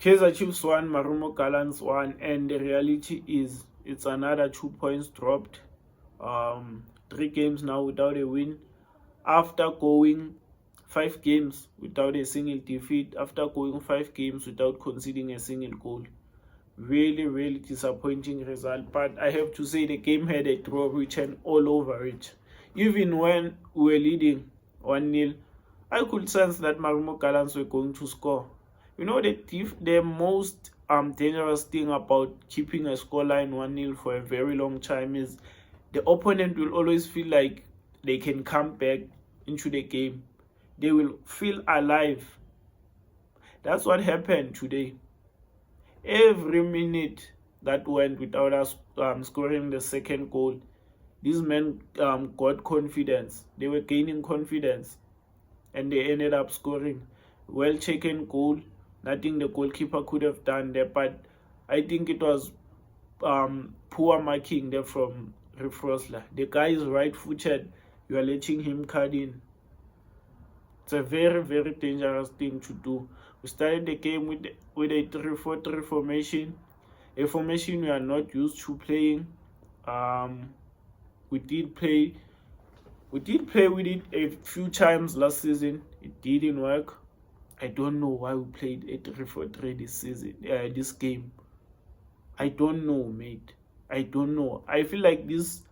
Kaizer Chiefs 1, Marumo Gallants 1, and the reality is it's another 2 points dropped. 3 games now without a win. After going 5 games without a single defeat, after going 5 games without conceding a single goal. Really, really disappointing result. But I have to say the game had a draw written all over it. Even when we were leading 1-0, I could sense that Marumo Gallants were going to score. You know, the most dangerous thing about keeping a scoreline 1-0 for a very long time is the opponent will always feel like they can come back into the game. They will feel alive. That's what happened today. Every minute that went without us scoring the second goal, these men got confidence. They were gaining confidence, and they ended up scoring. Well taken goal. Nothing the goalkeeper could have done there, but I think it was poor marking there from Riff Rosler. The guy is right-footed. You are letting him cut in. It's a very, very dangerous thing to do. We started the game with a 3-4-3 formation, a formation we are not used to playing. We did play with it a few times last season. It didn't work. I don't know why we played a 3-4-3 this season, this game. I don't know, mate. I don't know. I feel like this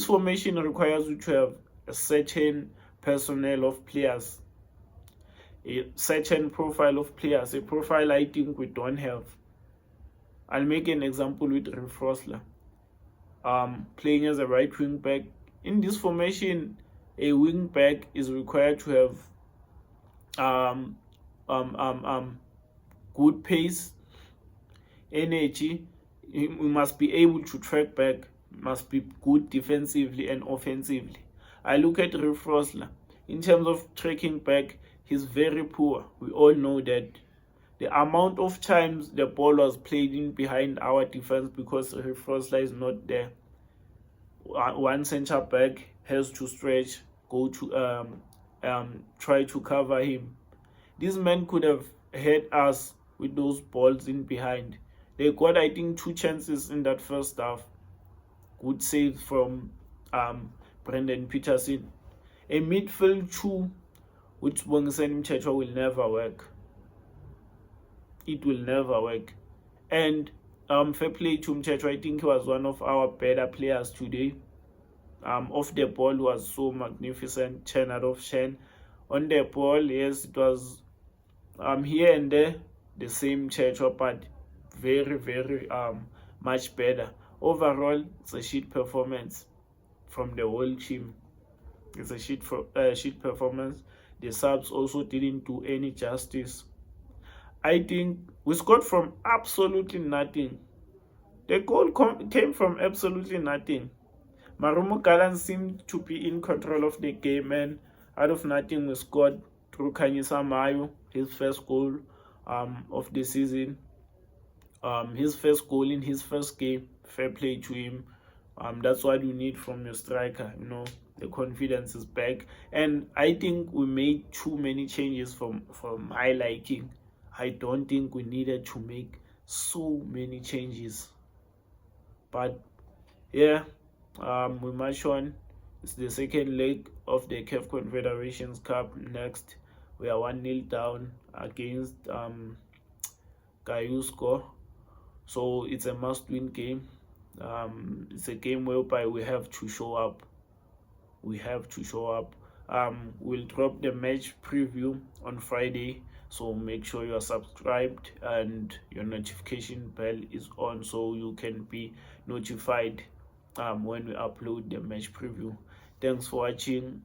formation requires you to have a certain personnel of players, a certain profile of players, a profile I think we don't have. I'll make an example with Riff Rosler, playing as a right wing back. In this formation, a wing back is required to have good pace, energy. We must be able to track back, must be good defensively and offensively. I look at Riff Rosler. In terms of tracking back, he's very poor. We all know that. The amount of times the ball was played in behind our defense because Riff Rosler is not there. One centre back has to stretch, go to try to cover him. These men could have hit us with those balls in behind. They got, I think, 2 chances in that first half. Good save from Brendan Peterson. A midfield 2 with Bongiseni Mthethwa will never work. It will never work. And fair play to Mthethwa. I think he was one of our better players today. Off the ball was so magnificent, 10 out of 10. On the ball, yes, it was here and there the same Mthethwa, but very, very much better. Overall, it's a shit performance from the whole team. It's a shit performance. The subs also didn't do any justice. I think we scored from absolutely nothing. The goal came from absolutely nothing. Marumo Gallants seemed to be in control of the game, and out of nothing we scored through Khanyisa Mayo, his first goal of the season. His first goal in his first game. Fair play to him. That's what you need from your striker. You know, the confidence is back, and I think we made too many changes from my liking. I don't think we needed to make so many changes, but yeah, we march on. It's the second leg of the CAF Confederations Cup. Next, we are 1-0 down against Kayusko, so it's a must-win game. It's a game whereby we have to show up. We'll drop the match preview on Friday, so make sure you are subscribed and your notification bell is on so you can be notified when we upload the match preview. Thanks for watching.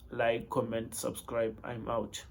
Like, comment, subscribe. I'm out.